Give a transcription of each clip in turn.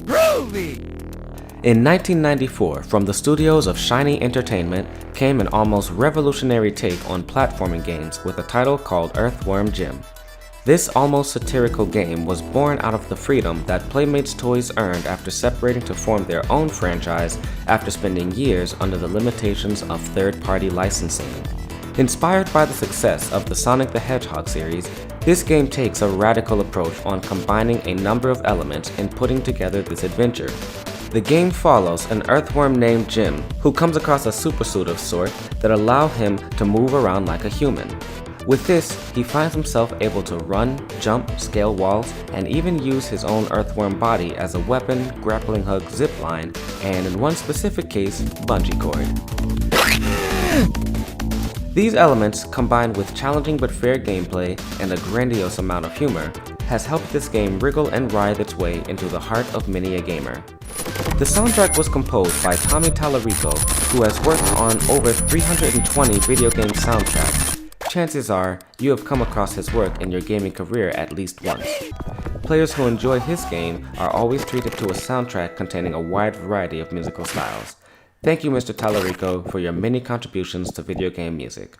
Groovy! In 1994, from the studios of Shiny Entertainment came an almost revolutionary take on platforming games with a title called Earthworm Jim. This almost satirical game was born out of the freedom that Playmates Toys earned after separating to form their own franchise after spending years under the limitations of third-party licensing. Inspired by the success of the Sonic the Hedgehog series, this game takes a radical approach on combining a number of elements and putting together this adventure. The game follows an earthworm named Jim, who comes across a supersuit of sort that allow him to move around like a human. With this, he finds himself able to run, jump, scale walls, and even use his own earthworm body as a weapon, grappling hook, zip line, and in one specific case, bungee cord. These elements, combined with challenging but fair gameplay and a grandiose amount of humor, has helped this game wriggle and writhe its way into the heart of many a gamer. The soundtrack was composed by Tallarico, who has worked on over 320 video game soundtracks. Chances are, you have come across his work in your gaming career at least once. Players who enjoy his game are always treated to a soundtrack containing a wide variety of musical styles. Thank you, Mr. Tallarico, for your many contributions to video game music.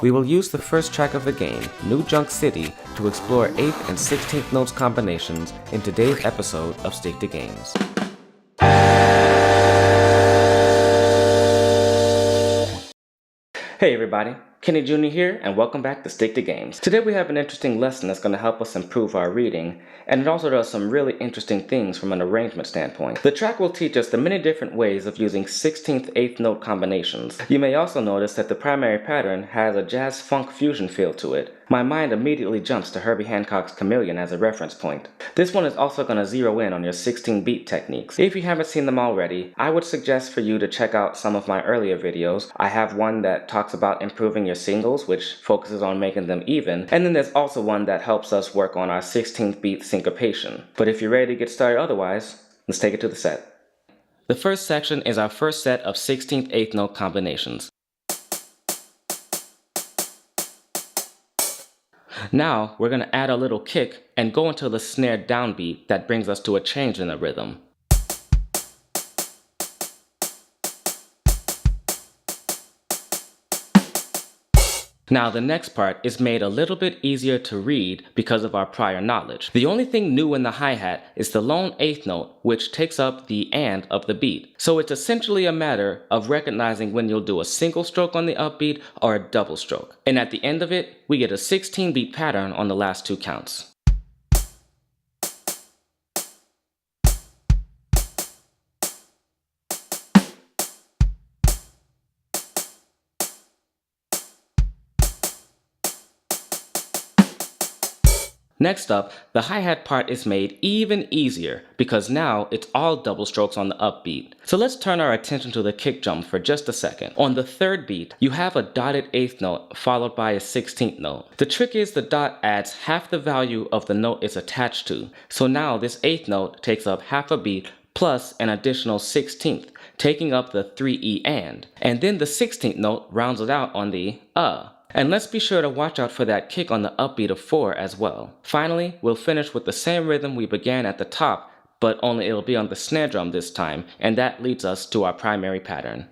We will use the first track of the game, New Junk City, to explore 8th and 16th notes combinations in today's episode of Stick to Games. Hey everybody, Kenny Jr. here, and welcome back to Stick to Games. Today we have an interesting lesson that's going to help us improve our reading, and it also does some really interesting things from an arrangement standpoint. The track will teach us the many different ways of using 16th 8th note combinations. You may also notice that the primary pattern has a jazz funk fusion feel to it. My mind immediately jumps to Herbie Hancock's Chameleon as a reference point. This one is also going to zero in on your 16-beat techniques. If you haven't seen them already, I would suggest for you to check out some of my earlier videos. I have one that talks about improving your singles, which focuses on making them even, and then there's also one that helps us work on our 16th beat syncopation. But if you're ready to get started otherwise, let's take it to the set. The first section is our first set of 16th 8th note combinations. Now, we're going to add a little kick and go into the snare downbeat that brings us to a change in the rhythm. Now, the next part is made a little bit easier to read because of our prior knowledge. The only thing new in the hi-hat is the lone 8th note, which takes up the and of the beat. So it's essentially a matter of recognizing when you'll do a single stroke on the upbeat or a double stroke. And at the end of it, we get a 16-beat pattern on the last two counts. Next up, the hi-hat part is made even easier because now it's all double strokes on the upbeat. So let's turn our attention to the kick drum for just a second. On the third beat, you have a dotted 8th note followed by a 16th note. The trick is the dot adds half the value of the note it's attached to. So now this 8th note takes up half a beat plus an additional 16th, taking up the 3E and then the 16th note rounds it out on the And let's be sure to watch out for that kick on the upbeat of 4 as well. Finally, we'll finish with the same rhythm we began at the top, but only it'll be on the snare drum this time, and that leads us to our primary pattern.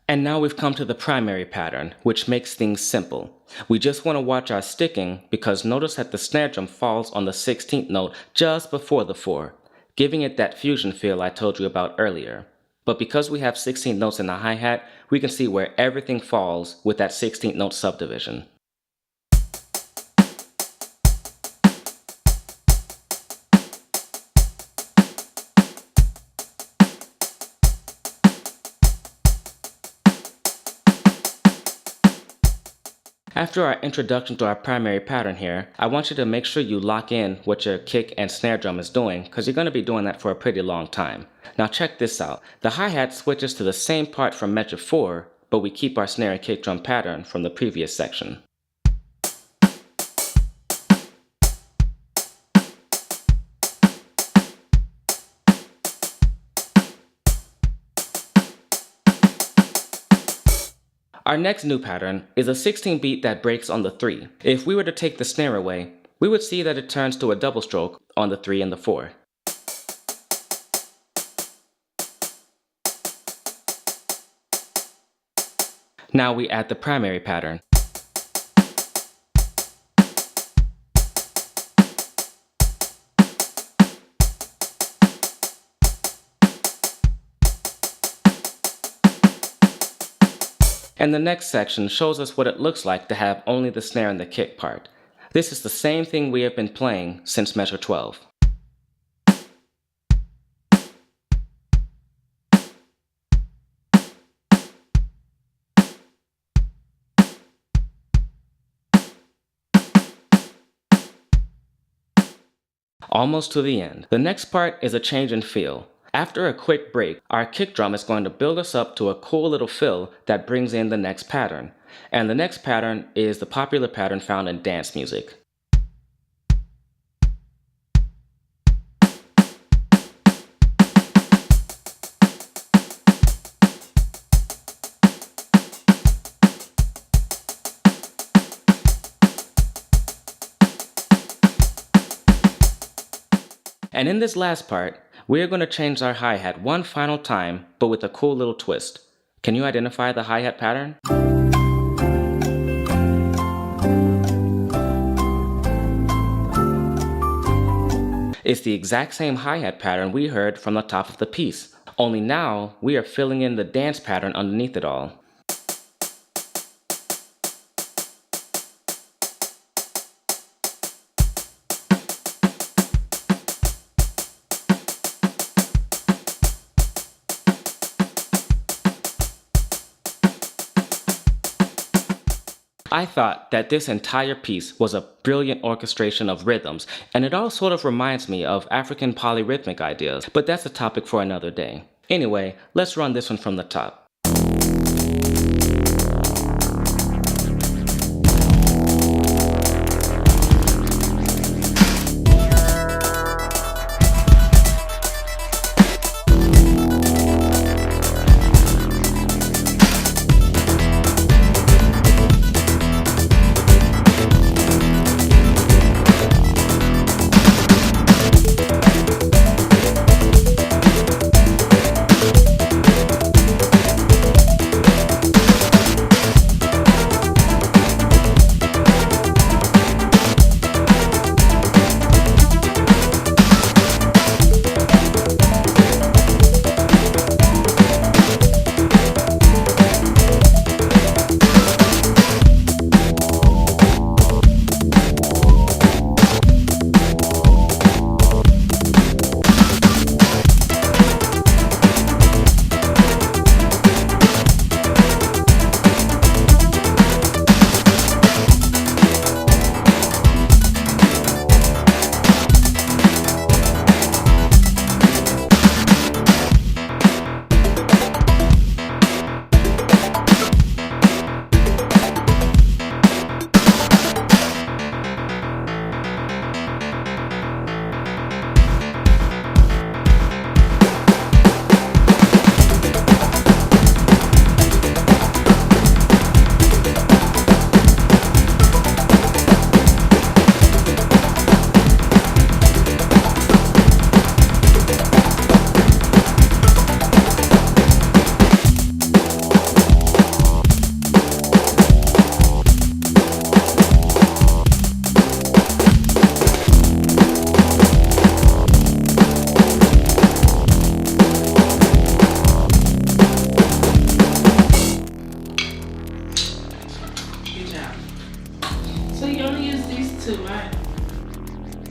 And now we've come to the primary pattern, which makes things simple. We just want to watch our sticking because notice that the snare drum falls on the 16th note just before the 4, giving it that fusion feel I told you about earlier. But because we have 16 notes in the hi-hat, we can see where everything falls with that 16th note subdivision. After our introduction to our primary pattern here, I want you to make sure you lock in what your kick and snare drum is doing because you're going to be doing that for a pretty long time. Now check this out. The hi-hat switches to the same part from measure 4, but we keep our snare and kick drum pattern from the previous section. Our next new pattern is a 16 beat that breaks on the 3. If we were to take the snare away, we would see that it turns to a double stroke on the 3 and the 4. Now we add the primary pattern. And the next section shows us what it looks like to have only the snare and the kick part. This is the same thing we have been playing since measure 12. Almost to the end. The next part is a change in feel. After a quick break, our kick drum is going to build us up to a cool little fill that brings in the next pattern. And the next pattern is the popular pattern found in dance music. And in this last part, we are going to change our hi-hat one final time, but with a cool little twist. Can you identify the hi-hat pattern? It's the exact same hi-hat pattern we heard from the top of the piece, only now we are filling in the dance pattern underneath it all. I thought that this entire piece was a brilliant orchestration of rhythms, and it all sort of reminds me of African polyrhythmic ideas, but that's a topic for another day. Anyway, let's run this one from the top.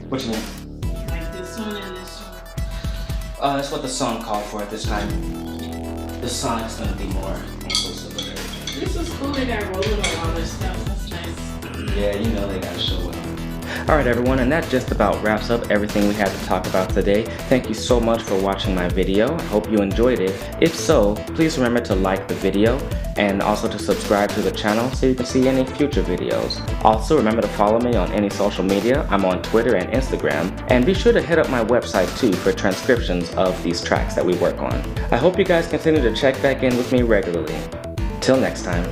What you mean? Like this one and this one. That's what the song called for at this time. The sonic's gonna be more inclusive of everything. This is cool, they got rolling on all their stuff, that's nice. Yeah, you know they gotta show it. Alright everyone, and that just about wraps up everything we had to talk about today. Thank you so much for watching my video. I hope you enjoyed it. If so, please remember to like the video and also to subscribe to the channel so you can see any future videos. Also remember to follow me on any social media. I'm on Twitter and Instagram, and be sure to hit up my website too for transcriptions of these tracks that we work on. I hope you guys continue to check back in with me regularly. Till next time.